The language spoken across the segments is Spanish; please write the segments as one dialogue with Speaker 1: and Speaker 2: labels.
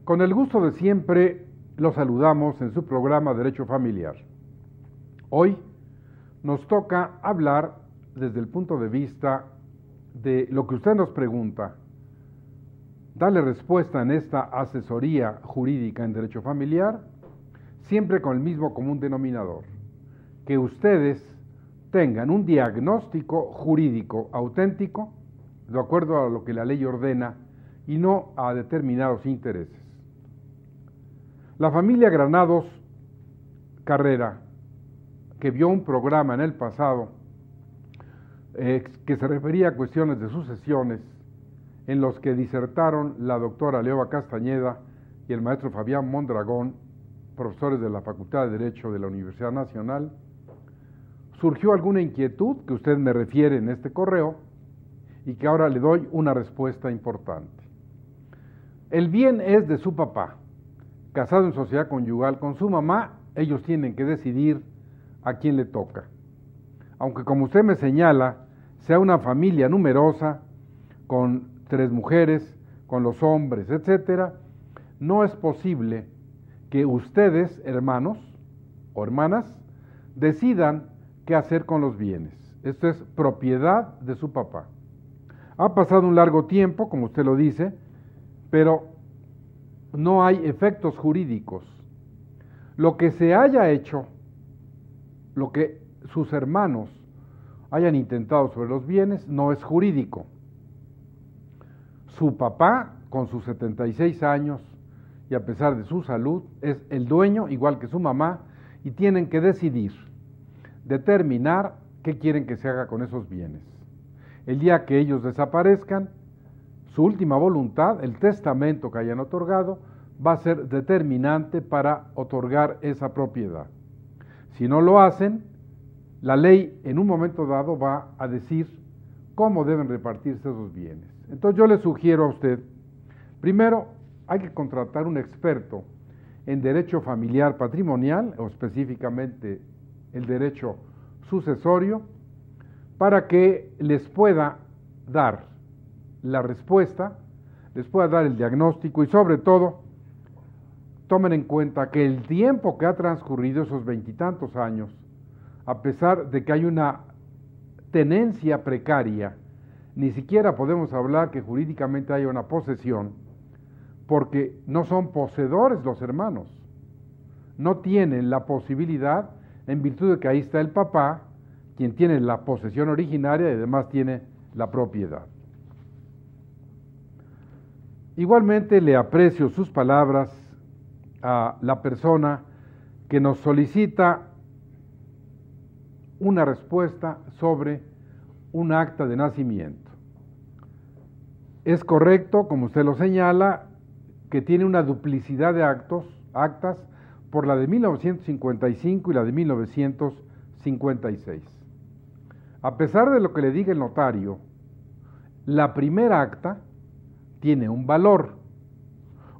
Speaker 1: Con el gusto de siempre, los saludamos en su programa Derecho Familiar. Hoy nos toca hablar desde el punto de vista de lo que usted nos pregunta, darle respuesta en esta asesoría jurídica en Derecho Familiar, siempre con el mismo común denominador, que ustedes tengan un diagnóstico jurídico auténtico, de acuerdo a lo que la ley ordena, y no a determinados intereses. La familia Granados Carrera, que vio un programa en el pasado que se refería a cuestiones de sucesiones, en los que disertaron la doctora Leoba Castañeda y el maestro Fabián Mondragón, profesores de la Facultad de Derecho de la Universidad Nacional, surgió alguna inquietud que usted me refiere en este correo y que ahora le doy una respuesta importante. El bien es de su papá. Casado en sociedad conyugal con su mamá, ellos tienen que decidir a quién le toca. Aunque, como usted me señala, sea una familia numerosa, con 3 mujeres, con los hombres, etcétera, no es posible que ustedes, hermanos o hermanas, decidan qué hacer con los bienes. Esto es propiedad de su papá. Ha pasado un largo tiempo, como usted lo dice, pero no hay efectos jurídicos. Lo que se haya hecho, lo que sus hermanos hayan intentado sobre los bienes, no es jurídico. Su papá, con sus 76 años, y a pesar de su salud, es el dueño, igual que su mamá, y tienen que decidir, determinar qué quieren que se haga con esos bienes. El día que ellos desaparezcan, su última voluntad, el testamento que hayan otorgado, va a ser determinante para otorgar esa propiedad. Si no lo hacen, la ley en un momento dado va a decir cómo deben repartirse esos bienes. Entonces yo le sugiero a usted, primero hay que contratar un experto en derecho familiar patrimonial, o específicamente el derecho sucesorio, para que les pueda dar la respuesta, les pueda dar el diagnóstico y sobre todo tomen en cuenta que el tiempo que ha transcurrido, esos 20 y tantos años, a pesar de que hay una tenencia precaria, ni siquiera podemos hablar que jurídicamente haya una posesión, porque no son poseedores los hermanos, no tienen la posibilidad, en virtud de que ahí está el papá, quien tiene la posesión originaria y además tiene la propiedad. Igualmente le aprecio sus palabras a la persona que nos solicita una respuesta sobre un acta de nacimiento. Es correcto, como usted lo señala, que tiene una duplicidad de actas por la de 1955 y la de 1956. A pesar de lo que le diga el notario, la primera acta tiene un valor.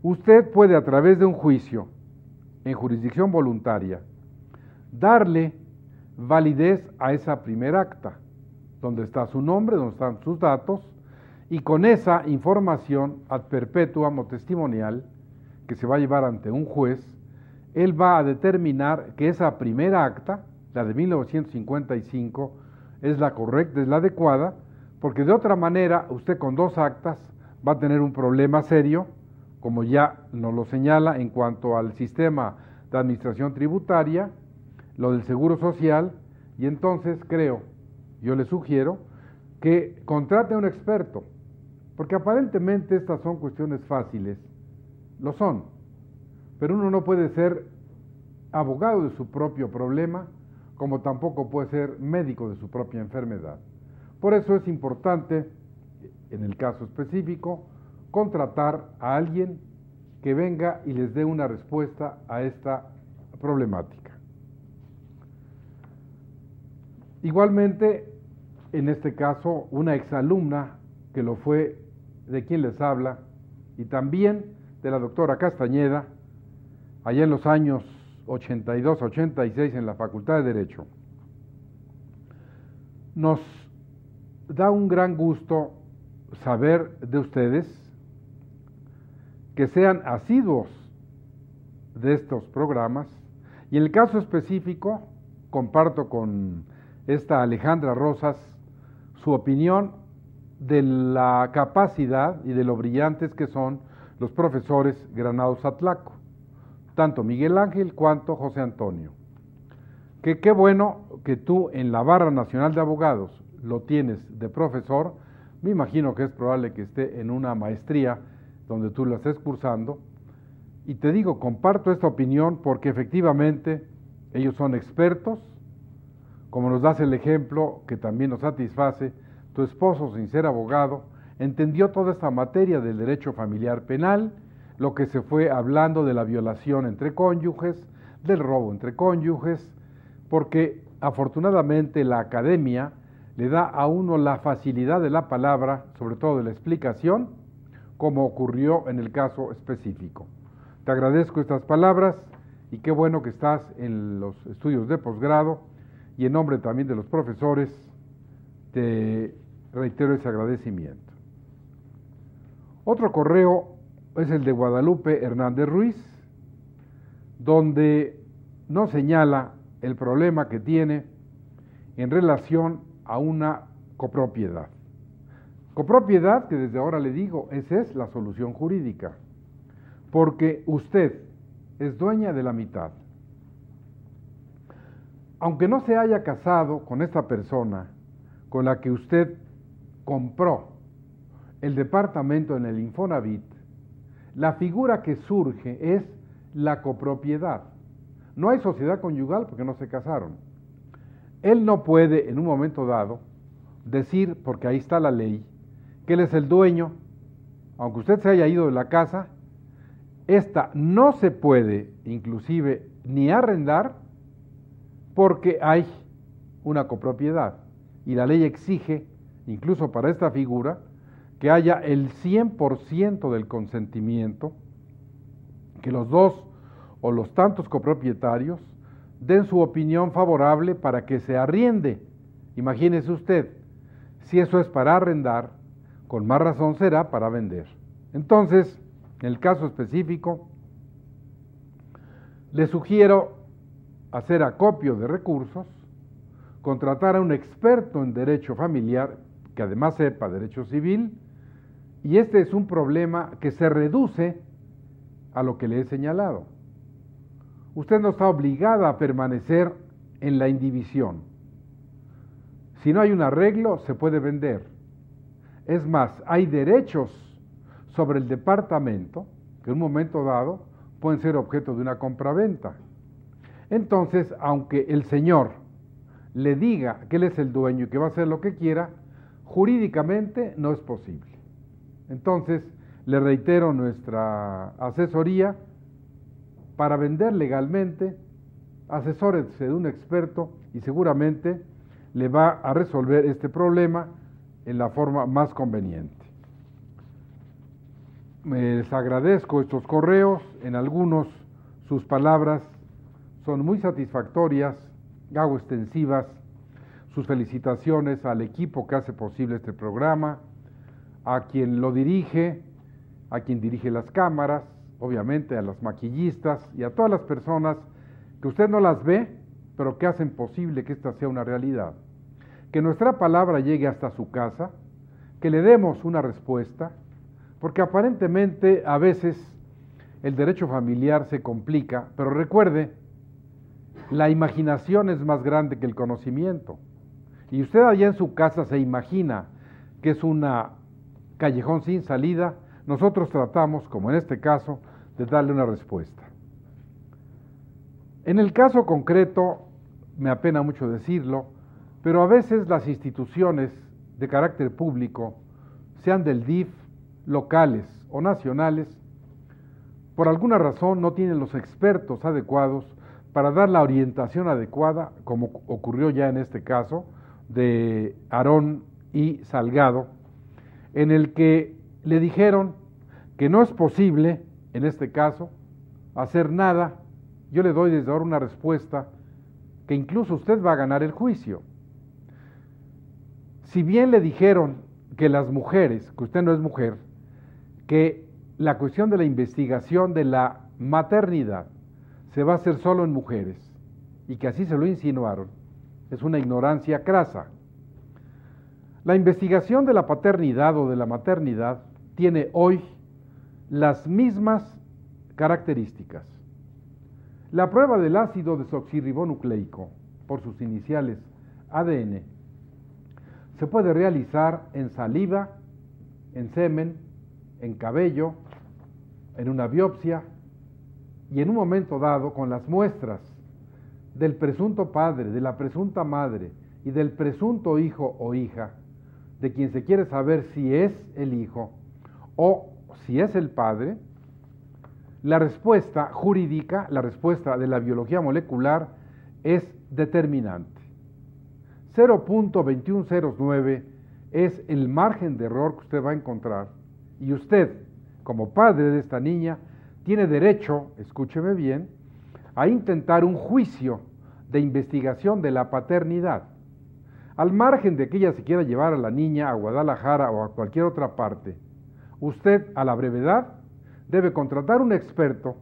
Speaker 1: Usted puede, a través de un juicio en jurisdicción voluntaria, darle validez a esa primera acta, donde está su nombre, donde están sus datos, y con esa información ad perpetuam o testimonial que se va a llevar ante un juez, él va a determinar que esa primera acta, la de 1955, es la correcta, es la adecuada, porque de otra manera usted con 2 actas va a tener un problema serio, como ya nos lo señala en cuanto al sistema de administración tributaria, lo del seguro social, y entonces yo le sugiero que contrate a un experto, porque aparentemente estas son cuestiones fáciles, lo son, pero uno no puede ser abogado de su propio problema, como tampoco puede ser médico de su propia enfermedad. Por eso es importante, en el caso específico, contratar a alguien que venga y les dé una respuesta a esta problemática. Igualmente, en este caso, una exalumna que lo fue de quien les habla, y también de la doctora Castañeda, allá en los años 82-86 en la Facultad de Derecho. Nos da un gran gusto saber de ustedes que sean asiduos de estos programas. Y en el caso específico, comparto con esta Alejandra Rosas su opinión de la capacidad y de lo brillantes que son los profesores Granados Atlaco, tanto Miguel Ángel cuanto José Antonio. Que qué bueno que tú en la Barra Nacional de Abogados lo tienes de profesor. Me imagino que es probable que esté en una maestría donde tú la estés cursando. Y te digo, comparto esta opinión porque efectivamente ellos son expertos, como nos das el ejemplo que también nos satisface. Tu esposo, sin ser abogado, entendió toda esta materia del derecho familiar penal, lo que se fue hablando de la violación entre cónyuges, del robo entre cónyuges, porque afortunadamente la academia le da a uno la facilidad de la palabra, sobre todo de la explicación, como ocurrió en el caso específico. Te agradezco estas palabras y qué bueno que estás en los estudios de posgrado, y en nombre también de los profesores te reitero ese agradecimiento. Otro correo es el de Guadalupe Hernández Ruiz, donde nos señala el problema que tiene en relación a una copropiedad. Copropiedad que desde ahora le digo, esa es la solución jurídica, porque usted es dueña de la mitad. Aunque no se haya casado con esta persona con la que usted compró el departamento en el Infonavit, la figura que surge es la copropiedad. No hay sociedad conyugal porque no se casaron. Él no puede en un momento dado decir, porque ahí está la ley, que él es el dueño, aunque usted se haya ido de la casa. Esta no se puede inclusive ni arrendar porque hay una copropiedad y la ley exige, incluso para esta figura, que haya el 100% del consentimiento, que los dos o los tantos copropietarios den su opinión favorable para que se arriende. Imagínese usted, si eso es para arrendar, con más razón será para vender. Entonces, en el caso específico, le sugiero hacer acopio de recursos, contratar a un experto en derecho familiar, que además sepa derecho civil, y este es un problema que se reduce a lo que le he señalado. Usted no está obligada a permanecer en la indivisión. Si no hay un arreglo, se puede vender. Es más, hay derechos sobre el departamento que en un momento dado pueden ser objeto de una compraventa. Entonces, aunque el señor le diga que él es el dueño y que va a hacer lo que quiera, jurídicamente no es posible. Entonces, le reitero nuestra asesoría para vender legalmente. Asesórese de un experto y seguramente le va a resolver este problema en la forma más conveniente. Les agradezco estos correos, en algunos sus palabras son muy satisfactorias, hago extensivas sus felicitaciones al equipo que hace posible este programa, a quien lo dirige, a quien dirige las cámaras, obviamente a las maquillistas y a todas las personas que usted no las ve, pero que hacen posible que esta sea una realidad. Que nuestra palabra llegue hasta su casa, que le demos una respuesta, porque aparentemente a veces el derecho familiar se complica, pero recuerde, la imaginación es más grande que el conocimiento. Y usted allá en su casa se imagina que es una callejón sin salida, nosotros tratamos, como en este caso, de darle una respuesta. En el caso concreto, me apena mucho decirlo, pero a veces las instituciones de carácter público, sean del DIF, locales o nacionales, por alguna razón no tienen los expertos adecuados para dar la orientación adecuada, como ocurrió ya en este caso de Aarón y Salgado, en el que le dijeron que no es posible, en este caso, hacer nada. Yo le doy desde ahora una respuesta que incluso usted va a ganar el juicio. Si bien le dijeron que las mujeres, que usted no es mujer, que la cuestión de la investigación de la maternidad se va a hacer solo en mujeres, y que así se lo insinuaron, es una ignorancia crasa. La investigación de la paternidad o de la maternidad tiene hoy las mismas características. La prueba del ácido desoxirribonucleico, por sus iniciales ADN, se puede realizar en saliva, en semen, en cabello, en una biopsia y en un momento dado con las muestras del presunto padre, de la presunta madre y del presunto hijo o hija, de quien se quiere saber si es el hijo o si es el padre. La respuesta jurídica, la respuesta de la biología molecular es determinante. 0.2109 es el margen de error que usted va a encontrar, y usted, como padre de esta niña, tiene derecho, escúcheme bien, a intentar un juicio de investigación de la paternidad. Al margen de que ella se quiera llevar a la niña a Guadalajara o a cualquier otra parte, usted, a la brevedad, debe contratar un experto,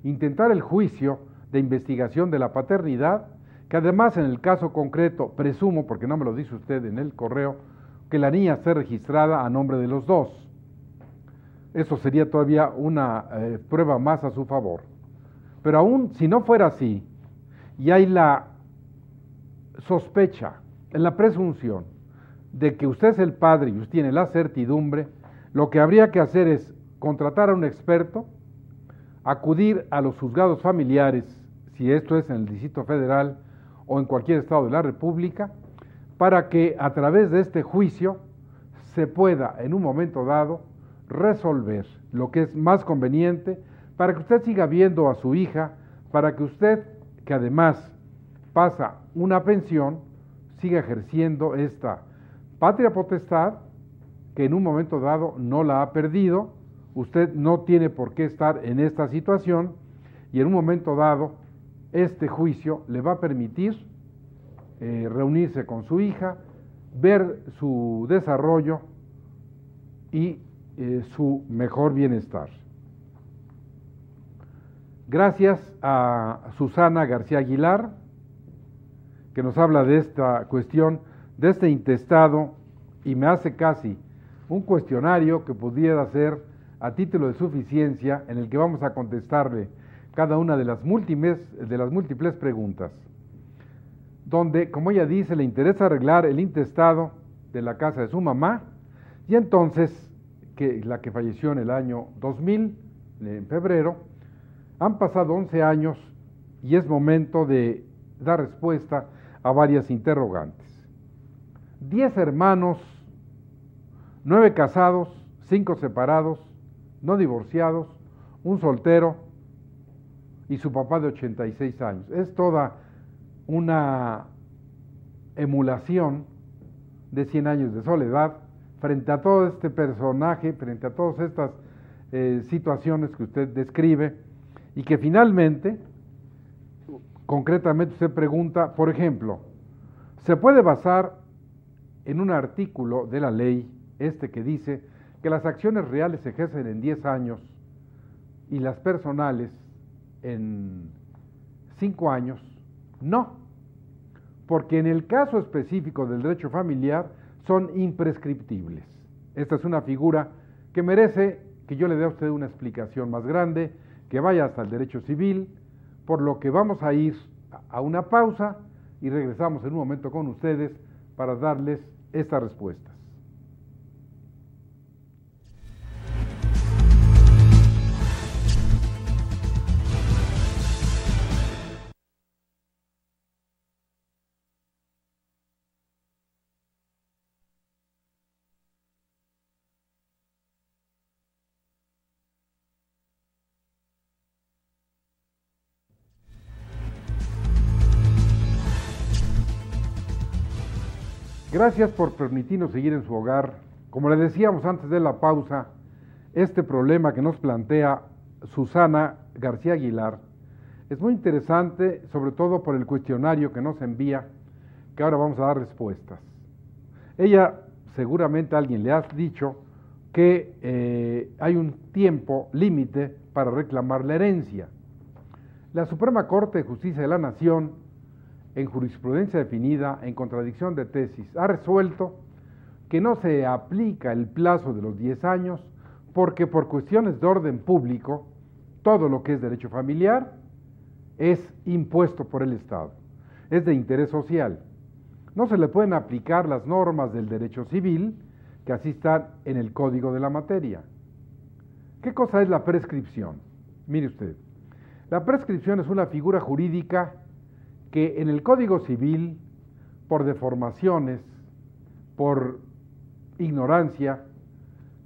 Speaker 1: intentar el juicio de investigación de la paternidad, que además en el caso concreto, presumo, porque no me lo dice usted en el correo, que la niña esté registrada a nombre de los dos. Eso sería todavía una prueba más a su favor. Pero aún si no fuera así, y hay la sospecha, la presunción de que usted es el padre y usted tiene la certidumbre, lo que habría que hacer es contratar a un experto, acudir a los juzgados familiares, si esto es en el Distrito Federal o en cualquier estado de la República, para que a través de este juicio se pueda en un momento dado resolver lo que es más conveniente para que usted siga viendo a su hija, para que usted, que además pasa una pensión, siga ejerciendo esta patria potestad que en un momento dado no la ha perdido. Usted no tiene por qué estar en esta situación y en un momento dado este juicio le va a permitir reunirse con su hija, ver su desarrollo y su mejor bienestar. Gracias a Susana García Aguilar, que nos habla de esta cuestión, de este intestado, y me hace casi un cuestionario que pudiera ser a título de suficiencia, en el que vamos a contestarle cada una de las múltiples preguntas, donde, como ella dice, le interesa arreglar el intestado de la casa de su mamá, y entonces, la que falleció en el año 2000, en febrero, han pasado 11 años y es momento de dar respuesta a varias interrogantes. 10 hermanos, 9 casados, 5 separados, no divorciados, un soltero y su papá de 86 años. Es toda una emulación de 100 años de soledad frente a todo este personaje, frente a todas estas situaciones que usted describe y que finalmente, concretamente usted pregunta, por ejemplo, ¿se puede basar en un artículo de la ley, que dice que las acciones reales se ejercen en 10 años y las personales en 5 años? No, porque en el caso específico del derecho familiar son imprescriptibles. Esta es una figura que merece que yo le dé a usted una explicación más grande, que vaya hasta el derecho civil, por lo que vamos a ir a una pausa y regresamos en un momento con ustedes para darles estas respuestas. Gracias por permitirnos seguir en su hogar. Como le decíamos antes de la pausa, este problema que nos plantea Susana García Aguilar es muy interesante, sobre todo por el cuestionario que nos envía, que ahora vamos a dar respuestas. Ella, seguramente alguien le ha dicho, que hay un tiempo límite para reclamar la herencia. La Suprema Corte de Justicia de la Nación, en jurisprudencia definida en contradicción de tesis, ha resuelto que no se aplica el plazo de los 10 años porque por cuestiones de orden público, todo lo que es derecho familiar es impuesto por el Estado, es de interés social. No se le pueden aplicar las normas del derecho civil, que así están en el código de la materia. ¿Qué cosa es la prescripción? Mire usted, la prescripción es una figura jurídica que en el Código Civil, por deformaciones, por ignorancia,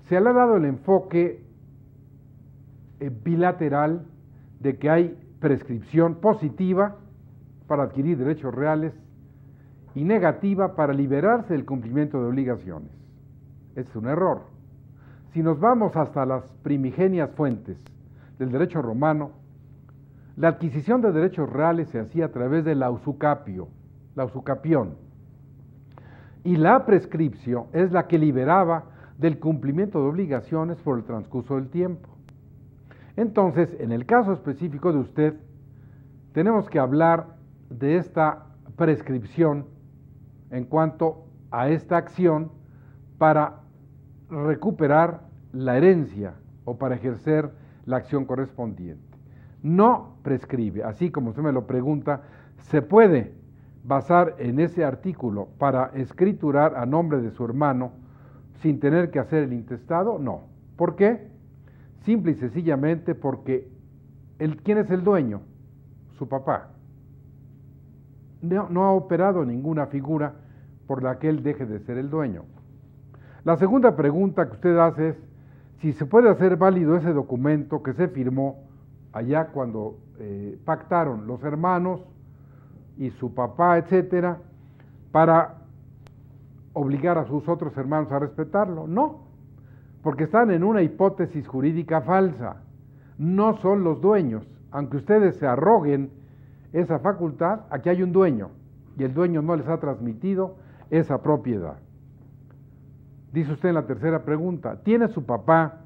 Speaker 1: se le ha dado el enfoque bilateral de que hay prescripción positiva para adquirir derechos reales y negativa para liberarse del cumplimiento de obligaciones. Es un error. Si nos vamos hasta las primigenias fuentes del derecho romano, la adquisición de derechos reales se hacía a través de la usucapión, y la prescripción es la que liberaba del cumplimiento de obligaciones por el transcurso del tiempo. Entonces, en el caso específico de usted, tenemos que hablar de esta prescripción en cuanto a esta acción para recuperar la herencia o para ejercer la acción correspondiente. No prescribe, así como usted me lo pregunta, ¿se puede basar en ese artículo para escriturar a nombre de su hermano sin tener que hacer el intestado? No. ¿Por qué? Simple y sencillamente porque ¿quién es el dueño? Su papá. No ha operado ninguna figura por la que él deje de ser el dueño. La segunda pregunta que usted hace es si se puede hacer válido ese documento que se firmó allá cuando pactaron los hermanos y su papá, etcétera, para obligar a sus otros hermanos a respetarlo. No, porque están en una hipótesis jurídica falsa. No son los dueños. Aunque ustedes se arroguen esa facultad, aquí hay un dueño y el dueño no les ha transmitido esa propiedad. Dice usted en la tercera pregunta, ¿tiene su papá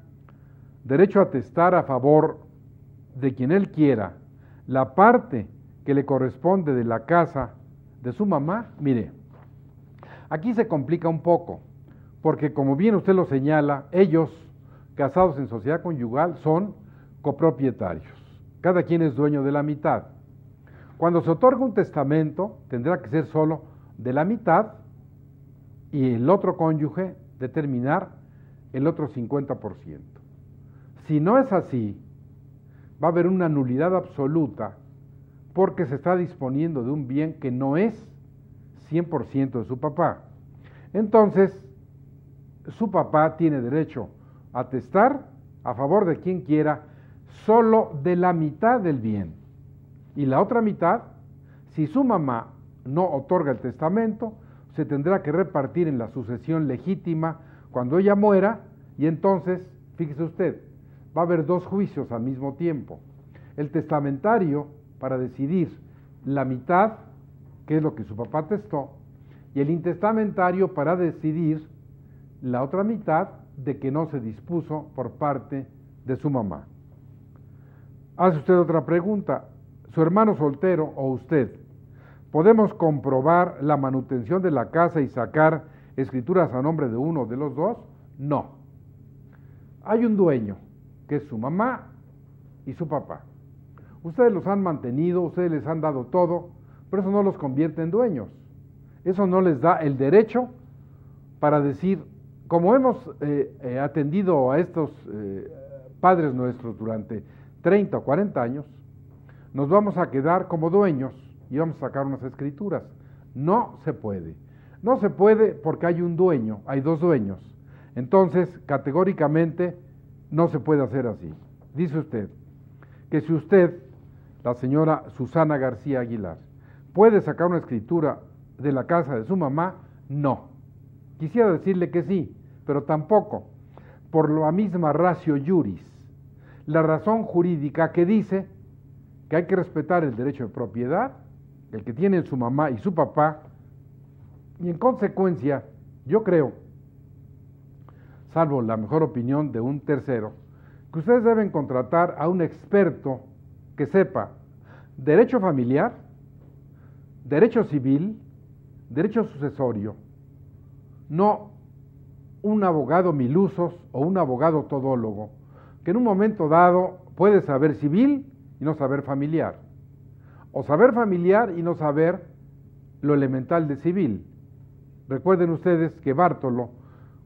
Speaker 1: derecho a atestar a favor de quien él quiera la parte que le corresponde de la casa de su mamá? Mire, aquí se complica un poco, porque como bien usted lo señala, ellos, casados en sociedad conyugal, son copropietarios. Cada quien es dueño de la mitad. Cuando se otorga un testamento, tendrá que ser solo de la mitad y el otro cónyuge determinar el otro 50%. Si no es así, va a haber una nulidad absoluta porque se está disponiendo de un bien que no es 100% de su papá. Entonces, su papá tiene derecho a atestar a favor de quien quiera solo de la mitad del bien. Y la otra mitad, si su mamá no otorga el testamento, se tendrá que repartir en la sucesión legítima cuando ella muera, y entonces, fíjese usted, va a haber dos juicios al mismo tiempo. El testamentario para decidir la mitad, que es lo que su papá atestó, y el intestamentario para decidir la otra mitad de que no se dispuso por parte de su mamá. Hace usted otra pregunta, su hermano soltero o usted, ¿podemos comprobar la manutención de la casa y sacar escrituras a nombre de uno de los dos? No. Hay un dueño, que es su mamá y su papá. Ustedes los han mantenido, ustedes les han dado todo, pero eso no los convierte en dueños. Eso no les da el derecho para decir, como hemos atendido a estos padres nuestros durante 30 o 40 años, nos vamos a quedar como dueños y vamos a sacar unas escrituras. No se puede. No se puede porque hay un dueño, hay dos dueños. Entonces, categóricamente, no se puede hacer así. Dice usted que si usted, la señora Susana García Aguilar, puede sacar una escritura de la casa de su mamá, no. Quisiera decirle que sí, pero tampoco, por la misma ratio iuris, la razón jurídica que dice que hay que respetar el derecho de propiedad, el que tienen su mamá y su papá, y en consecuencia, yo creo, salvo la mejor opinión de un tercero, que ustedes deben contratar a un experto que sepa derecho familiar, derecho civil, derecho sucesorio, no un abogado milusos o un abogado todólogo, que en un momento dado puede saber civil y no saber familiar, o saber familiar y no saber lo elemental de civil. Recuerden ustedes que Bártolo,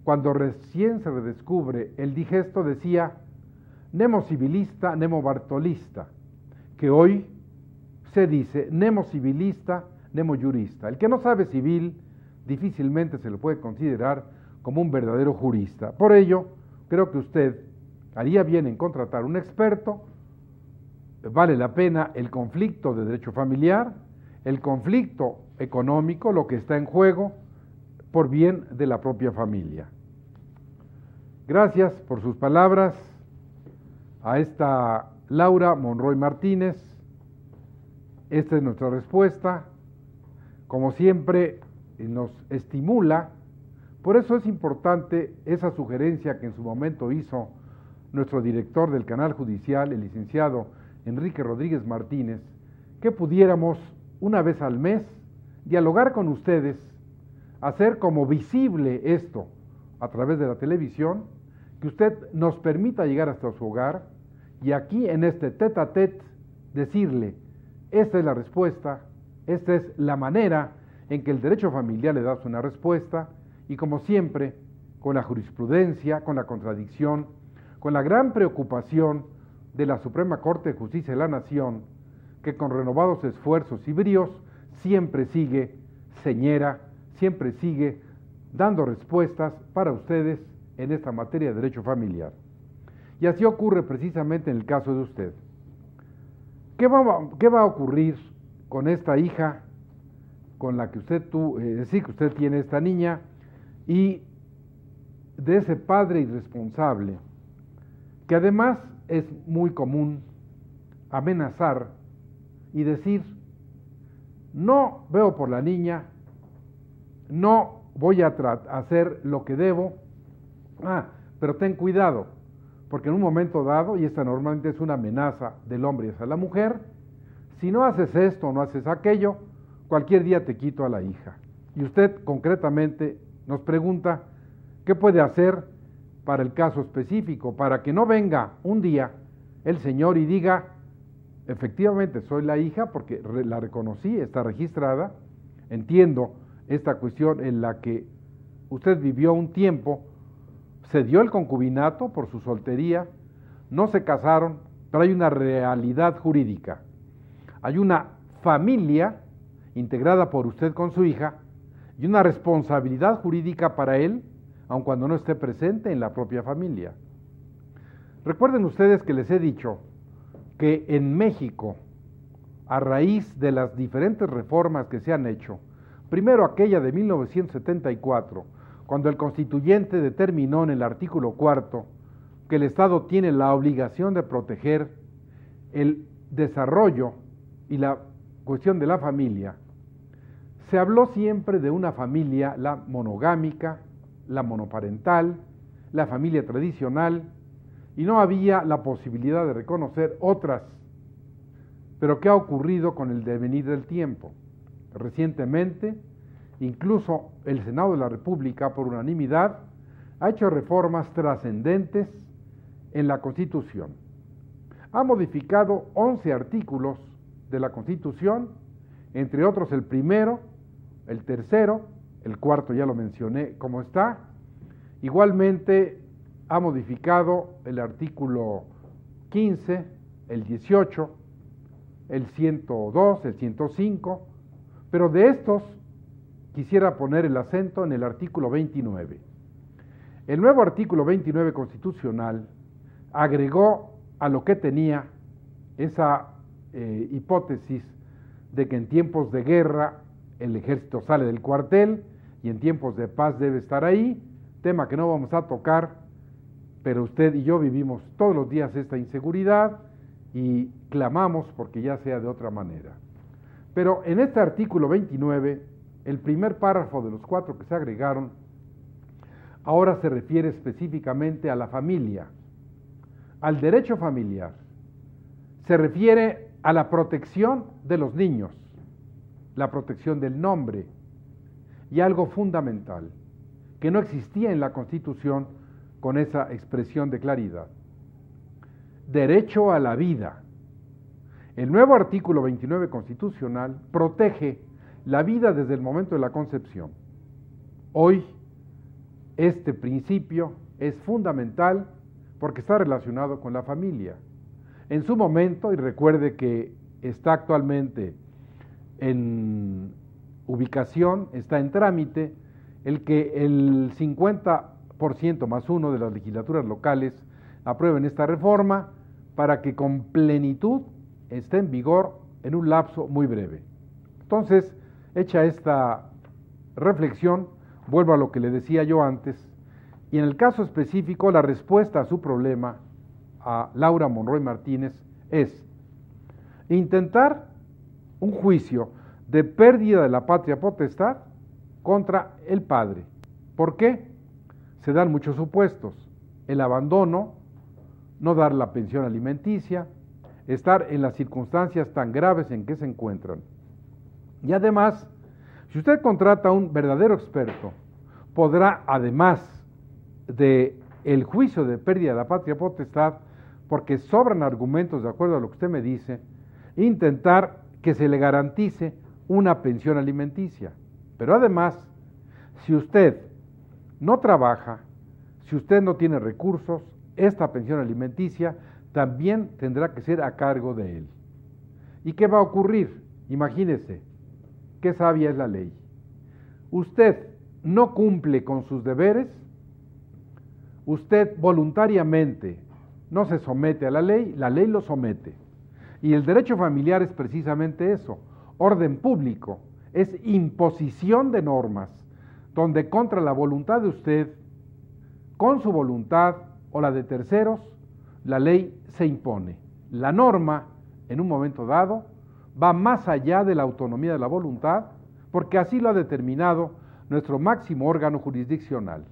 Speaker 1: cuando recién se redescubre el digesto, decía nemo civilista, nemo bartolista, que hoy se dice nemo civilista, nemo jurista. El que no sabe civil difícilmente se lo puede considerar como un verdadero jurista. Por ello, creo que usted haría bien en contratar un experto. Vale la pena el conflicto de derecho familiar, el conflicto económico, lo que está en juego, por bien de la propia familia. Gracias por sus palabras a esta Laura Monroy Martínez. Esta es nuestra respuesta. Como siempre, nos estimula. Por eso es importante esa sugerencia que en su momento hizo nuestro director del canal judicial, el licenciado Enrique Rodríguez Martínez, que pudiéramos una vez al mes dialogar con ustedes, hacer como visible esto a través de la televisión, que usted nos permita llegar hasta su hogar y aquí en este tete a tete decirle, esta es la respuesta, esta es la manera en que el derecho familiar le da una respuesta, y como siempre, con la jurisprudencia, con la contradicción, con la gran preocupación de la Suprema Corte de Justicia de la Nación, que con renovados esfuerzos y bríos siempre sigue señera, siempre sigue dando respuestas para ustedes en esta materia de derecho familiar. Y así ocurre precisamente en el caso de usted. ¿Qué va a ocurrir con esta hija con la que usted que usted tiene esta niña, y de ese padre irresponsable, que además es muy común amenazar y decir, no veo por la niña, no voy a hacer lo que debo, pero ten cuidado, porque en un momento dado, y esta normalmente es una amenaza del hombre hacia la mujer, si no haces esto o no haces aquello, cualquier día te quito a la hija. Y usted concretamente nos pregunta qué puede hacer para el caso específico, para que no venga un día el señor y diga, efectivamente soy la hija porque la reconocí, está registrada, entiendo esta cuestión en la que usted vivió un tiempo, se dio el concubinato por su soltería, no se casaron, pero hay una realidad jurídica, hay una familia integrada por usted con su hija y una responsabilidad jurídica para él, aun cuando no esté presente en la propia familia. Recuerden ustedes que les he dicho que en México, a raíz de las diferentes reformas que se han hecho, primero aquella de 1974, cuando el constituyente determinó en el artículo 4 que el Estado tiene la obligación de proteger el desarrollo y la cuestión de la familia, se habló siempre de una familia, la monogámica, la monoparental, la familia tradicional, y no había la posibilidad de reconocer otras. Pero ¿qué ha ocurrido con el devenir del tiempo? Recientemente, incluso el Senado de la República, por unanimidad, ha hecho reformas trascendentes en la Constitución. Ha modificado 11 artículos de la Constitución, entre otros el primero, el tercero, el cuarto ya lo mencioné cómo está. Igualmente ha modificado el artículo 15, el 18, el 102, el 105, pero de estos quisiera poner el acento en el artículo 29. El nuevo artículo 29 constitucional agregó a lo que tenía esa hipótesis de que en tiempos de guerra el ejército sale del cuartel y en tiempos de paz debe estar ahí, tema que no vamos a tocar, pero usted y yo vivimos todos los días esta inseguridad y clamamos porque ya sea de otra manera. Pero en este artículo 29, el primer párrafo de los 4 que se agregaron, ahora se refiere específicamente a la familia, al derecho familiar. Se refiere a la protección de los niños, la protección del nombre y algo fundamental, que no existía en la Constitución con esa expresión de claridad. Derecho a la vida. El nuevo artículo 29 constitucional protege la vida desde el momento de la concepción. Hoy, este principio es fundamental porque está relacionado con la familia. En su momento, y recuerde que está actualmente en ubicación, está en trámite, el que el 50% más uno de las legislaturas locales aprueben esta reforma para que con plenitud esté en vigor en un lapso muy breve. Entonces, hecha esta reflexión, vuelvo a lo que le decía yo antes, y en el caso específico, la respuesta a su problema, a Laura Monroy Martínez, es intentar un juicio de pérdida de la patria potestad contra el padre. ¿Por qué? Se dan muchos supuestos: el abandono, no dar la pensión alimenticia, estar en las circunstancias tan graves en que se encuentran. Y además, si usted contrata a un verdadero experto, podrá, además de el juicio de pérdida de la patria potestad, porque sobran argumentos de acuerdo a lo que usted me dice, intentar que se le garantice una pensión alimenticia. Pero además, si usted no trabaja, si usted no tiene recursos, esta pensión alimenticia también tendrá que ser a cargo de él. ¿Y qué va a ocurrir? Imagínese, qué sabia es la ley. Usted no cumple con sus deberes, usted voluntariamente no se somete a la ley lo somete. Y el derecho familiar es precisamente eso, orden público, es imposición de normas, donde contra la voluntad de usted, con su voluntad o la de terceros, la ley se impone. La norma, en un momento dado, va más allá de la autonomía de la voluntad, porque así lo ha determinado nuestro máximo órgano jurisdiccional.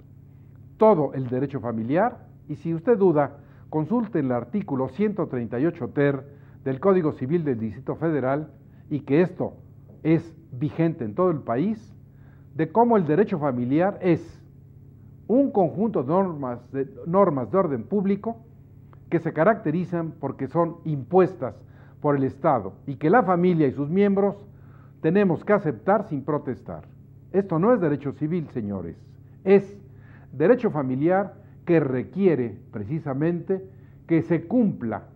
Speaker 1: Todo el derecho familiar, y si usted duda, consulte el artículo 138 ter del Código Civil del Distrito Federal, y que esto es vigente en todo el país, de cómo el derecho familiar es un conjunto de normas de orden público que se caracterizan porque son impuestas por el Estado y que la familia y sus miembros tenemos que aceptar sin protestar. Esto no es derecho civil, señores, es derecho familiar que requiere precisamente que se cumpla.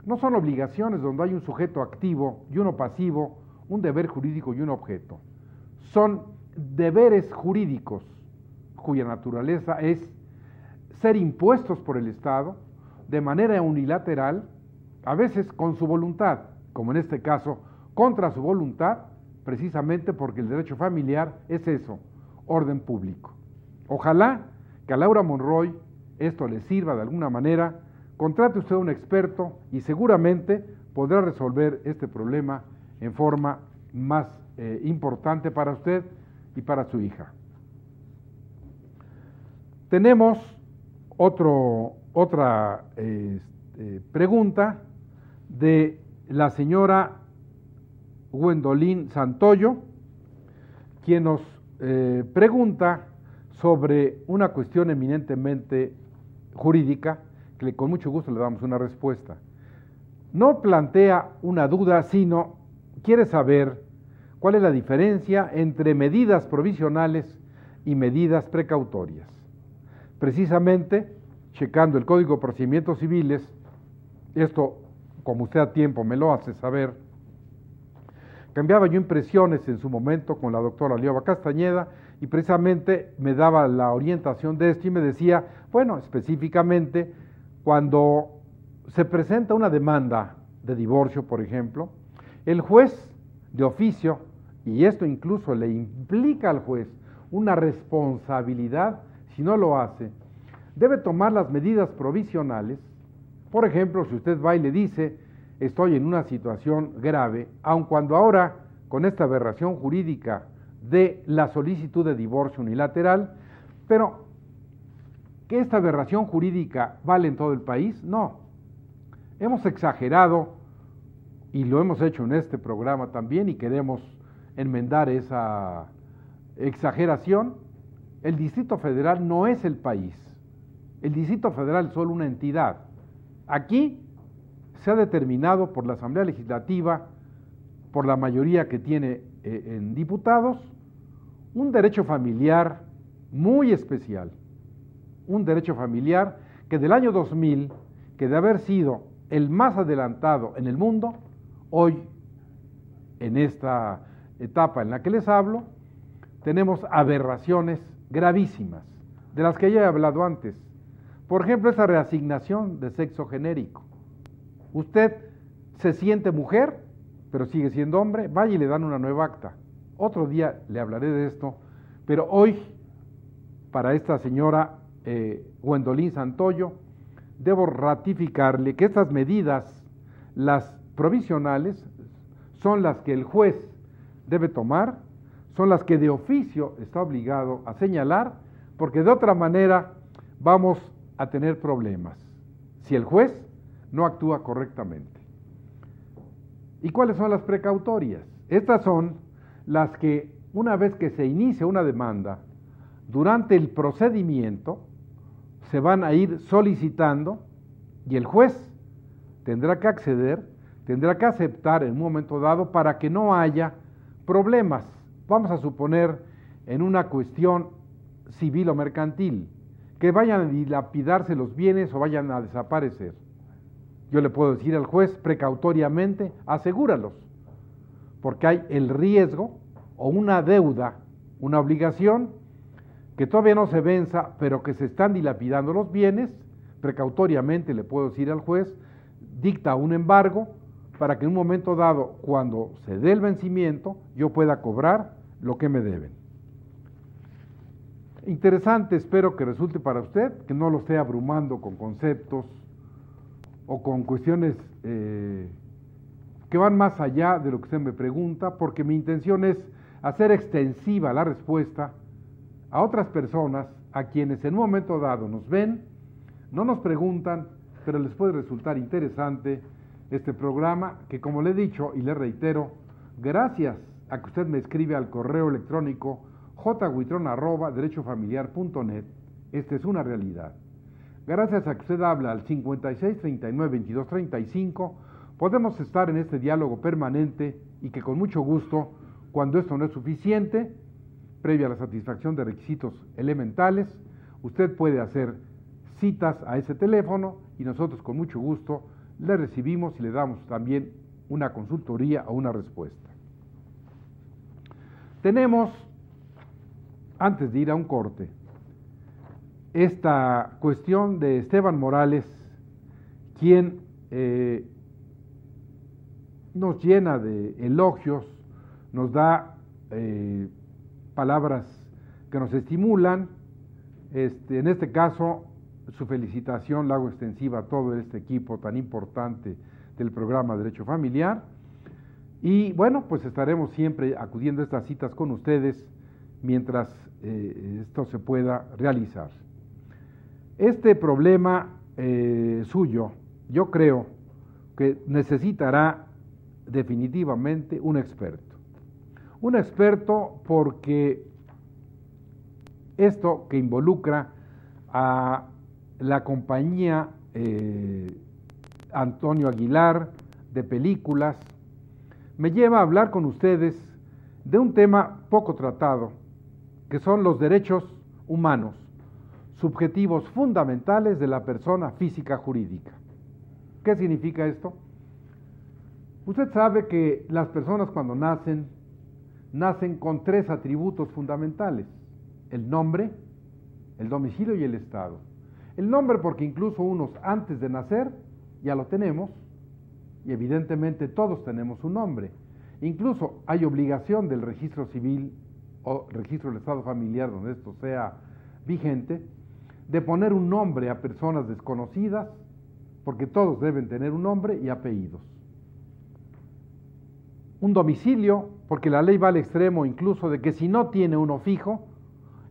Speaker 1: No son obligaciones donde hay un sujeto activo y uno pasivo, un deber jurídico y un objeto. Son deberes jurídicos cuya naturaleza es ser impuestos por el Estado de manera unilateral, a veces con su voluntad, como en este caso, contra su voluntad, precisamente porque el derecho familiar es eso, orden público. Ojalá que a Laura Monroy esto le sirva de alguna manera, contrate usted a un experto y seguramente podrá resolver este problema en forma más importante para usted y para su hija. Tenemos otra pregunta de la señora Gwendolyn Santoyo, quien nos pregunta sobre una cuestión eminentemente jurídica, que con mucho gusto le damos una respuesta. No plantea una duda, sino quiere saber cuál es la diferencia entre medidas provisionales y medidas precautorias. Precisamente, checando el Código de Procedimientos Civiles, esto, como usted a tiempo me lo hace saber, cambiaba yo impresiones en su momento con la doctora Lioba Castañeda y precisamente me daba la orientación de esto y me decía, bueno, específicamente, cuando se presenta una demanda de divorcio, por ejemplo, el juez de oficio, y esto incluso le implica al juez una responsabilidad si no lo hace, debe tomar las medidas provisionales. Por ejemplo, si usted va y le dice, estoy en una situación grave, aun cuando ahora, con esta aberración jurídica de la solicitud de divorcio unilateral, pero ¿Que esta aberración jurídica vale en todo el país? No. Hemos exagerado, y lo hemos hecho en este programa también, y queremos enmendar esa exageración. El Distrito Federal no es el país. El Distrito Federal es solo una entidad. Aquí se ha determinado por la Asamblea Legislativa, por la mayoría que tiene en diputados, un derecho familiar muy especial. Un derecho familiar que del año 2000, que de haber sido el más adelantado en el mundo, hoy, en esta etapa en la que les hablo, tenemos aberraciones gravísimas, de las que ya he hablado antes. Por ejemplo, esa reasignación de sexo genérico. Usted se siente mujer, pero sigue siendo hombre, vaya y le dan una nueva acta. Otro día le hablaré de esto, pero hoy, para esta señora Gwendolyn Santoyo, debo ratificarle que estas medidas, las provisionales, son las que el juez debe tomar, son las que de oficio está obligado a señalar, porque de otra manera vamos a tener problemas, si el juez no actúa correctamente. ¿Y cuáles son las precautorias? Estas son las que, una vez que se inicia una demanda, durante el procedimiento se van a ir solicitando y el juez tendrá que acceder, tendrá que aceptar en un momento dado para que no haya problemas. Vamos a suponer en una cuestión civil o mercantil, que vayan a dilapidarse los bienes o vayan a desaparecer. Yo le puedo decir al juez precautoriamente, asegúralos, porque hay el riesgo o una deuda, una obligación que todavía no se venza, pero que se están dilapidando los bienes. Precautoriamente le puedo decir al juez, dicta un embargo para que en un momento dado, cuando se dé el vencimiento, yo pueda cobrar lo que me deben. Interesante, espero que resulte para usted, que no lo esté abrumando con conceptos o con cuestiones que van más allá de lo que usted me pregunta, porque mi intención es hacer extensiva la respuesta a otras personas a quienes en un momento dado nos ven, no nos preguntan, pero les puede resultar interesante este programa que, como le he dicho y le reitero, gracias a que usted me escribe al correo electrónico jhuitron@derechofamiliar.net, esta es una realidad. Gracias a que usted habla al 56 39 22 35, podemos estar en este diálogo permanente y que con mucho gusto, cuando esto no es suficiente, previa a la satisfacción de requisitos elementales, usted puede hacer citas a ese teléfono y nosotros con mucho gusto le recibimos y le damos también una consultoría o una respuesta. Tenemos, antes de ir a un corte, esta cuestión de Esteban Morales, quien nos llena de elogios, nos da palabras que nos estimulan. En este caso, su felicitación la hago extensiva a todo este equipo tan importante del programa Derecho Familiar. Y bueno, pues estaremos siempre acudiendo a estas citas con ustedes mientras esto se pueda realizar. Este problema suyo, yo creo que necesitará definitivamente un experto. Un experto porque esto que involucra a la compañía Antonio Aguilar de películas, me lleva a hablar con ustedes de un tema poco tratado, que son los derechos humanos, subjetivos fundamentales de la persona física jurídica. ¿Qué significa esto? Usted sabe que las personas cuando nacen con tres atributos fundamentales: el nombre, el domicilio y el estado. El nombre porque incluso unos antes de nacer ya lo tenemos, y evidentemente todos tenemos un nombre. Incluso hay obligación del registro civil o registro del estado familiar, donde esto sea vigente, de poner un nombre a personas desconocidas, porque todos deben tener un nombre y apellidos. Un domicilio, porque la ley va al extremo incluso de que si no tiene uno fijo,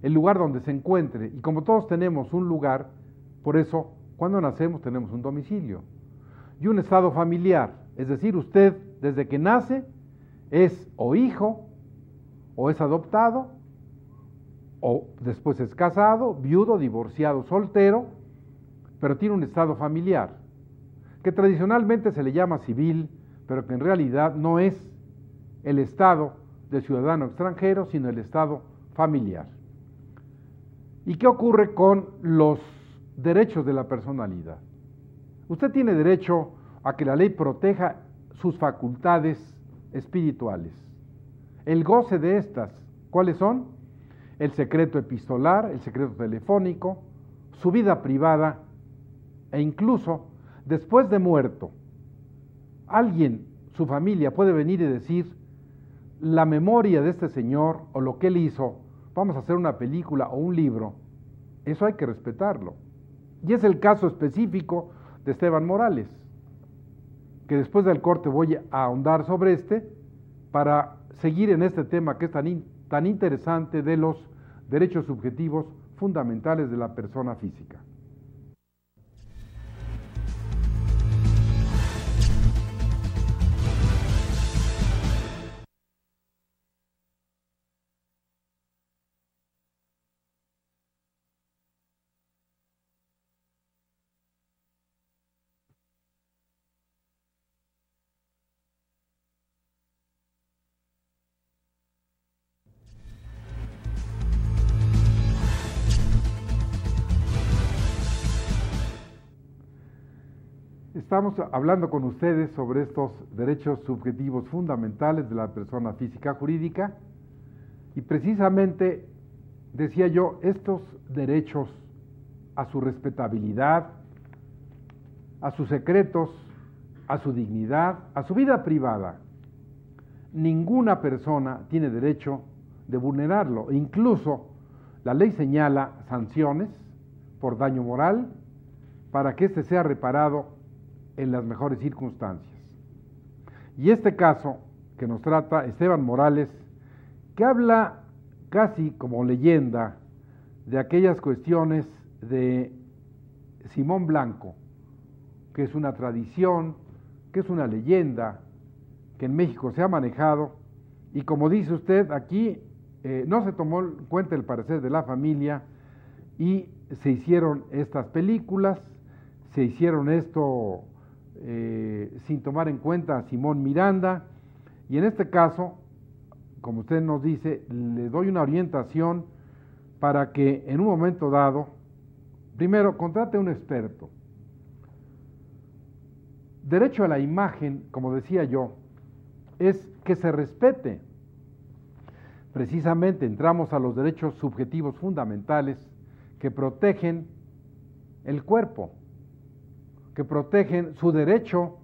Speaker 1: el lugar donde se encuentre. Y como todos tenemos un lugar, por eso cuando nacemos tenemos un domicilio y un estado familiar. Es decir, usted desde que nace es o hijo, o es adoptado, o después es casado, viudo, divorciado, soltero, pero tiene un estado familiar, que tradicionalmente se le llama civil, pero que en realidad no es el estado de ciudadano extranjero, sino el estado familiar. ¿Y qué ocurre con los derechos de la personalidad? Usted tiene derecho a que la ley proteja sus facultades espirituales. El goce de estas, ¿cuáles son? El secreto epistolar, el secreto telefónico, su vida privada e incluso después de muerto, alguien, su familia, puede venir y decir, la memoria de este señor o lo que él hizo, vamos a hacer una película o un libro. Eso hay que respetarlo. Y es el caso específico de Esteban Morales, que después del corte voy a ahondar sobre este para seguir en este tema que es tan interesante de los derechos subjetivos fundamentales de la persona física. Estamos hablando con ustedes sobre estos derechos subjetivos fundamentales de la persona física jurídica y precisamente, decía yo, estos derechos a su respetabilidad, a sus secretos, a su dignidad, a su vida privada, ninguna persona tiene derecho de vulnerarlo. Incluso la ley señala sanciones por daño moral para que éste sea reparado en las mejores circunstancias. Y este caso que nos trata Esteban Morales, que habla casi como leyenda de aquellas cuestiones de Simón Blanco, que es una tradición, que es una leyenda, que en México se ha manejado, y como dice usted, aquí no se tomó en cuenta el parecer de la familia y se hicieron estas películas, se hicieron esto sin tomar en cuenta a Simón Miranda, y en este caso, como usted nos dice, le doy una orientación para que en un momento dado, primero, contrate a un experto. Derecho a la imagen, como decía yo, es que se respete. Precisamente entramos a los derechos subjetivos fundamentales que protegen el cuerpo, que protegen su derecho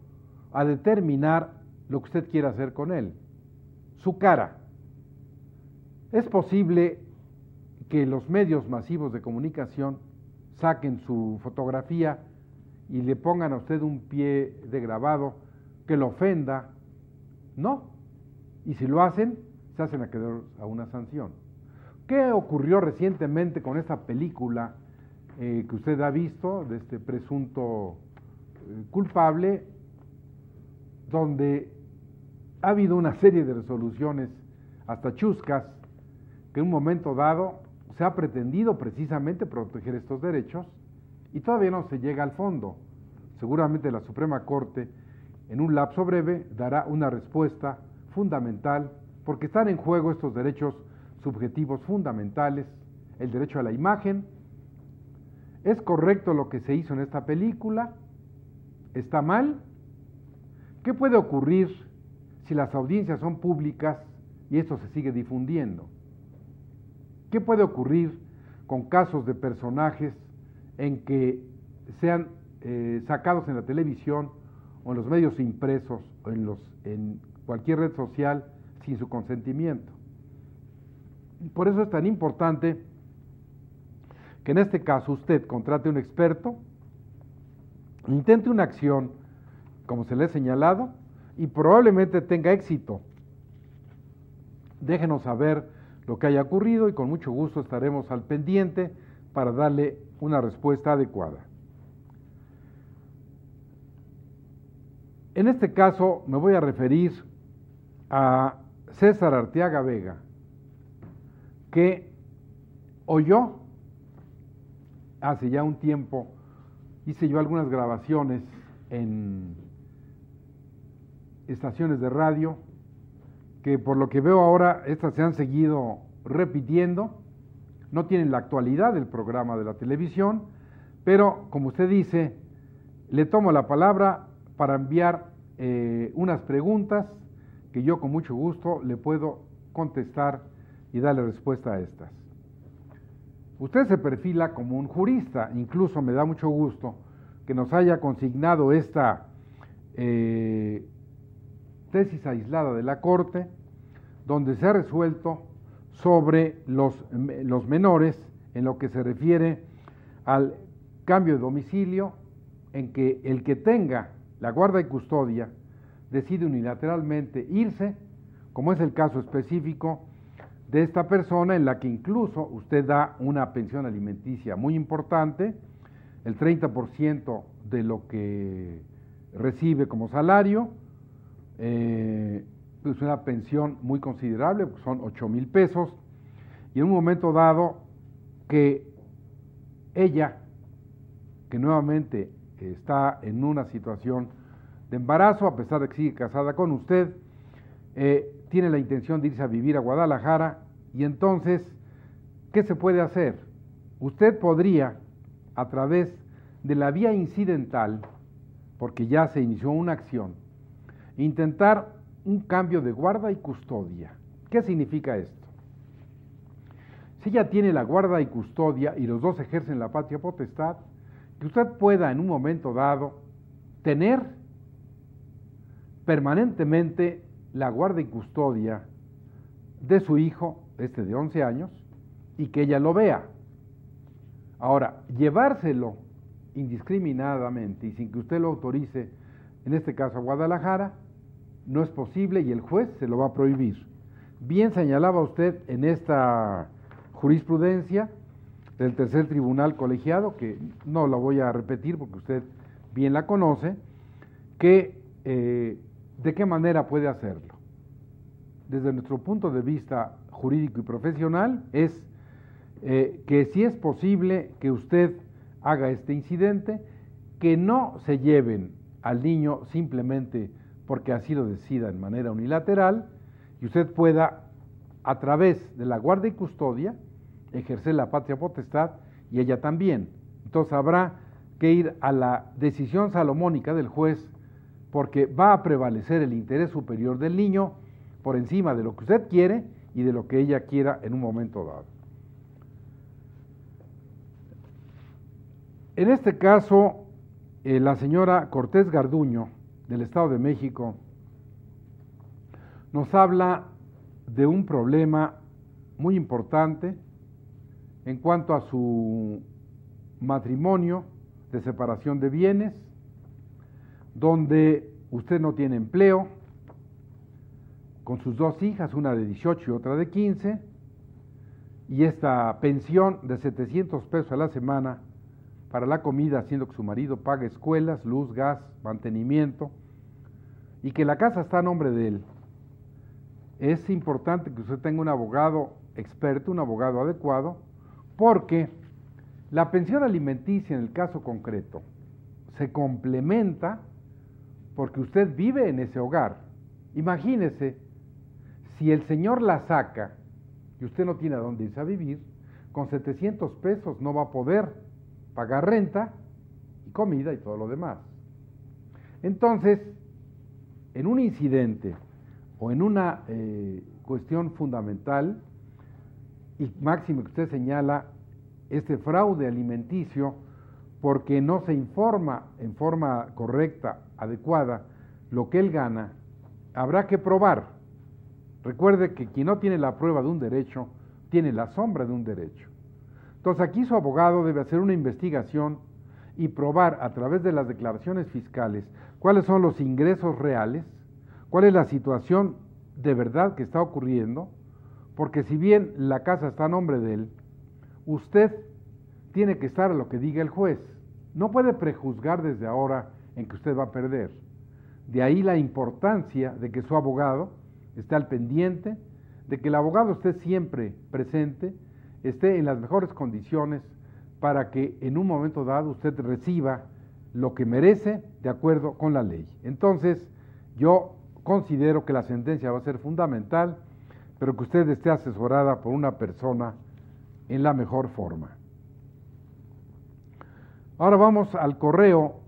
Speaker 1: a determinar lo que usted quiera hacer con él, su cara. Es posible que los medios masivos de comunicación saquen su fotografía y le pongan a usted un pie de grabado que lo ofenda. No. Y si lo hacen, se hacen acreedores a una sanción. ¿Qué ocurrió recientemente con esta película que usted ha visto, de este presunto culpable, donde ha habido una serie de resoluciones hasta chuscas, que en un momento dado se ha pretendido precisamente proteger estos derechos y todavía no se llega al fondo? Seguramente la Suprema Corte en un lapso breve dará una respuesta fundamental, porque están en juego estos derechos subjetivos fundamentales, el derecho a la imagen. ¿Es correcto lo que se hizo en esta película? ¿Está mal? ¿Qué puede ocurrir si las audiencias son públicas y esto se sigue difundiendo? ¿Qué puede ocurrir con casos de personajes en que sean sacados en la televisión o en los medios impresos o en cualquier red social sin su consentimiento? Por eso es tan importante que en este caso usted contrate un experto, intente una acción, como se le ha señalado, y probablemente tenga éxito. Déjenos saber lo que haya ocurrido y con mucho gusto estaremos al pendiente para darle una respuesta adecuada. En este caso me voy a referir a César Arteaga Vega, que oyó hace ya un tiempo, hice yo algunas grabaciones en estaciones de radio, que por lo que veo ahora estas se han seguido repitiendo, no tienen la actualidad del programa de la televisión, pero como usted dice, le tomo la palabra para enviar unas preguntas que yo con mucho gusto le puedo contestar y darle respuesta a estas. Usted se perfila como un jurista, incluso me da mucho gusto que nos haya consignado esta tesis aislada de la Corte, donde se ha resuelto sobre los menores en lo que se refiere al cambio de domicilio, en que el que tenga la guarda y custodia decide unilateralmente irse, como es el caso específico de esta persona, en la que incluso usted da una pensión alimenticia muy importante, el 30% de lo que recibe como salario, es una pensión muy considerable, son 8,000 pesos, y en un momento dado que ella, que nuevamente está en una situación de embarazo, a pesar de que sigue casada con usted, tiene la intención de irse a vivir a Guadalajara, y entonces, ¿qué se puede hacer? Usted podría, a través de la vía incidental, porque ya se inició una acción, intentar un cambio de guarda y custodia. ¿Qué significa esto? Si ella tiene la guarda y custodia y los dos ejercen la patria potestad, que usted pueda en un momento dado tener permanentemente la guarda y custodia de su hijo, de 11 años, y que ella lo vea. Ahora, llevárselo indiscriminadamente y sin que usted lo autorice, en este caso a Guadalajara, no es posible y el juez se lo va a prohibir. Bien señalaba usted en esta jurisprudencia del tercer tribunal colegiado, que no la voy a repetir porque usted bien la conoce, que de qué manera puede hacerlo. Desde nuestro punto de vista jurídico y profesional es que si es posible que usted haga este incidente, que no se lleven al niño simplemente porque así lo decida en manera unilateral, y usted pueda, a través de la guarda y custodia, ejercer la patria potestad y ella también. Entonces habrá que ir a la decisión salomónica del juez, porque va a prevalecer el interés superior del niño por encima de lo que usted quiere y de lo que ella quiera en un momento dado. En este caso, la señora Cortés Garduño, del Estado de México, nos habla de un problema muy importante en cuanto a su matrimonio de separación de bienes, donde usted no tiene empleo, con sus dos hijas, una de 18 y otra de 15, y esta pensión de 700 pesos a la semana para la comida, haciendo que su marido pague escuelas, luz, gas, mantenimiento, y que la casa está a nombre de él. Es importante que usted tenga un abogado experto, un abogado adecuado, porque la pensión alimenticia en el caso concreto se complementa porque usted vive en ese hogar. Imagínese, si el señor la saca y usted no tiene a dónde irse a vivir, con 700 pesos no va a poder pagar renta y comida y todo lo demás. Entonces, en un incidente o en una cuestión fundamental, y máximo que usted señala este fraude alimenticio porque no se informa en forma correcta, adecuada, lo que él gana, habrá que probar. Recuerde que quien no tiene la prueba de un derecho, tiene la sombra de un derecho. Entonces aquí su abogado debe hacer una investigación y probar a través de las declaraciones fiscales cuáles son los ingresos reales, cuál es la situación de verdad que está ocurriendo, porque si bien la casa está a nombre de él, usted tiene que estar a lo que diga el juez. No puede prejuzgar desde ahora en que usted va a perder. De ahí la importancia de que su abogado esté al pendiente, de que el abogado esté siempre presente, esté en las mejores condiciones para que en un momento dado usted reciba lo que merece de acuerdo con la ley. Entonces, yo considero que la sentencia va a ser fundamental, pero que usted esté asesorada por una persona en la mejor forma. Ahora vamos al correo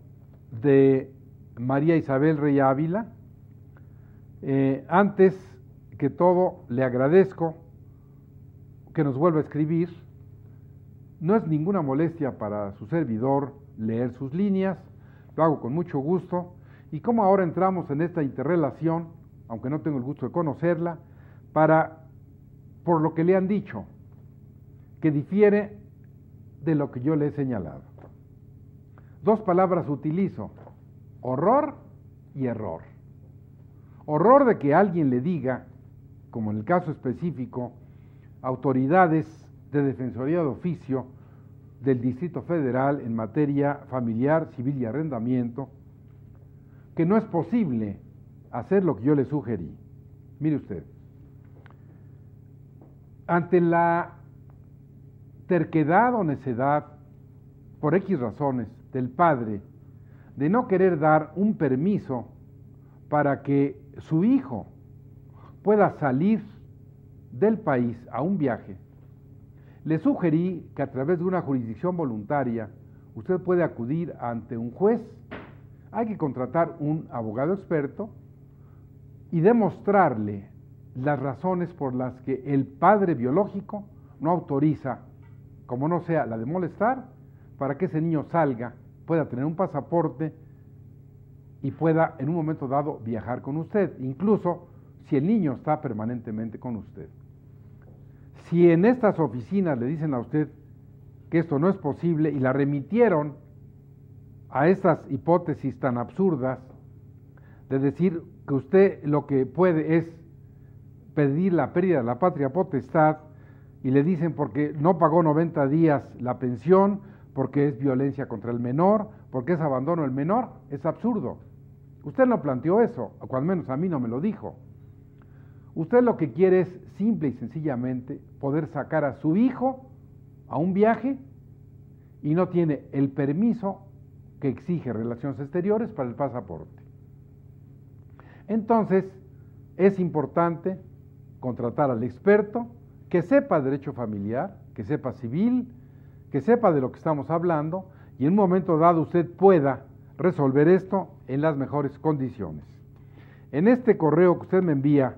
Speaker 1: de María Isabel Rey Ávila. Antes que todo, le agradezco que nos vuelva a escribir. No es ninguna molestia para su servidor leer sus líneas, lo hago con mucho gusto. Y como ahora entramos en esta interrelación, aunque no tengo el gusto de conocerla, por lo que le han dicho, que difiere de lo que yo le he señalado. Dos palabras utilizo: horror y error. Horror de que alguien le diga, como en el caso específico, autoridades de Defensoría de Oficio del Distrito Federal en materia familiar, civil y arrendamiento, que no es posible hacer lo que yo le sugerí. Mire usted, ante la terquedad o necedad, por X razones, del padre de no querer dar un permiso para que su hijo pueda salir del país a un viaje, le sugerí que a través de una jurisdicción voluntaria usted puede acudir ante un juez. Hay que contratar un abogado experto y demostrarle las razones por las que el padre biológico no autoriza, como no sea la de molestar, para que ese niño salga, pueda tener un pasaporte y pueda en un momento dado viajar con usted, incluso si el niño está permanentemente con usted. Si en estas oficinas le dicen a usted que esto no es posible y la remitieron a estas hipótesis tan absurdas de decir que usted lo que puede es pedir la pérdida de la patria potestad, y le dicen porque no pagó 90 días la pensión, porque es violencia contra el menor, porque es abandono del menor, es absurdo. Usted no planteó eso, o cuando menos a mí no me lo dijo. Usted lo que quiere es simple y sencillamente poder sacar a su hijo a un viaje y no tiene el permiso que exige Relaciones Exteriores para el pasaporte. Entonces, es importante contratar al experto que sepa derecho familiar, que sepa civil, que sepa de lo que estamos hablando y en un momento dado usted pueda resolver esto en las mejores condiciones. En este correo que usted me envía,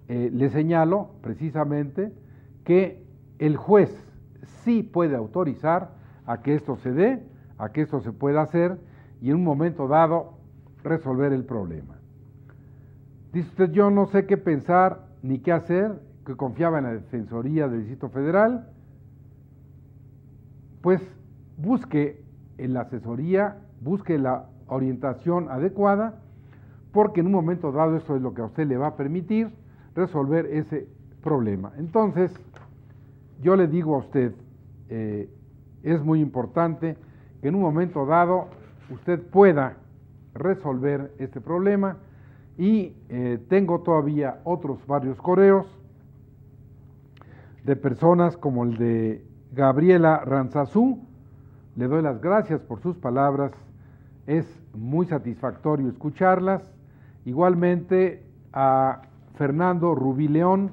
Speaker 1: le señalo precisamente que el juez sí puede autorizar a que esto se dé, a que esto se pueda hacer y en un momento dado resolver el problema. Dice usted, yo no sé qué pensar ni qué hacer, que confiaba en la Defensoría del Distrito Federal. Pues busque en la asesoría, busque la orientación adecuada, porque en un momento dado esto es lo que a usted le va a permitir resolver ese problema. Entonces, yo le digo a usted, es muy importante que en un momento dado usted pueda resolver este problema y tengo todavía otros varios correos de personas como el de Gabriela Ranzazú. Le doy las gracias por sus palabras, es muy satisfactorio escucharlas. Igualmente a Fernando Rubí León,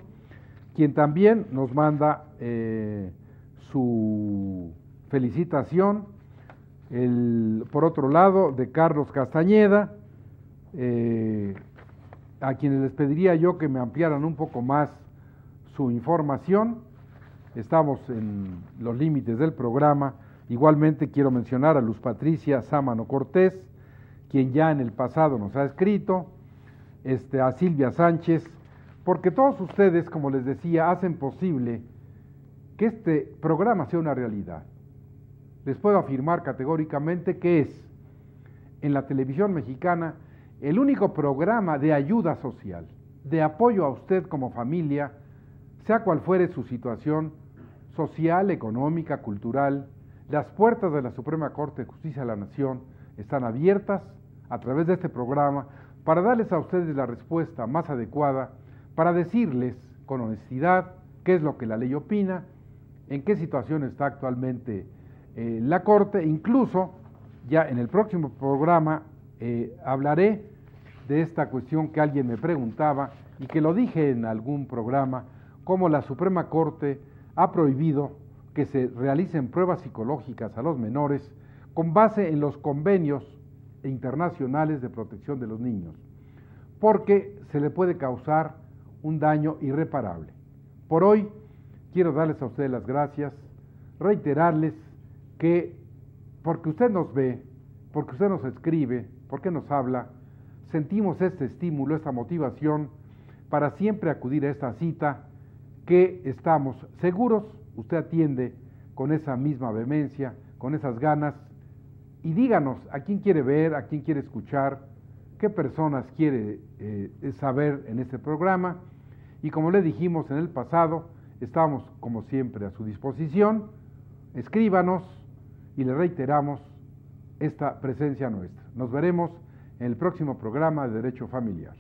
Speaker 1: quien también nos manda su felicitación. Por otro lado, de Carlos Castañeda, a quienes les pediría yo que me ampliaran un poco más su información. Estamos en los límites del programa. Igualmente quiero mencionar a Luz Patricia Sámano Cortés, quien ya en el pasado nos ha escrito, a Silvia Sánchez, porque todos ustedes, como les decía, hacen posible que este programa sea una realidad. Les puedo afirmar categóricamente que es, en la televisión mexicana, el único programa de ayuda social, de apoyo a usted como familia, sea cual fuere su situación social, económica, cultural, las puertas de la Suprema Corte de Justicia de la Nación están abiertas a través de este programa para darles a ustedes la respuesta más adecuada, para decirles con honestidad qué es lo que la ley opina, en qué situación está actualmente la Corte. Incluso ya en el próximo programa hablaré de esta cuestión que alguien me preguntaba y que lo dije en algún programa, cómo la Suprema Corte ha prohibido que se realicen pruebas psicológicas a los menores con base en los convenios internacionales de protección de los niños, porque se le puede causar un daño irreparable. Por hoy quiero darles a ustedes las gracias, reiterarles que porque usted nos ve, porque usted nos escribe, porque nos habla, sentimos este estímulo, esta motivación para siempre acudir a esta cita que estamos seguros usted atiende con esa misma vehemencia, con esas ganas, y díganos a quién quiere ver, a quién quiere escuchar, qué personas quiere saber en este programa, y como le dijimos en el pasado, estamos como siempre a su disposición. Escríbanos y le reiteramos esta presencia nuestra. Nos veremos en el próximo programa de Derecho Familiar.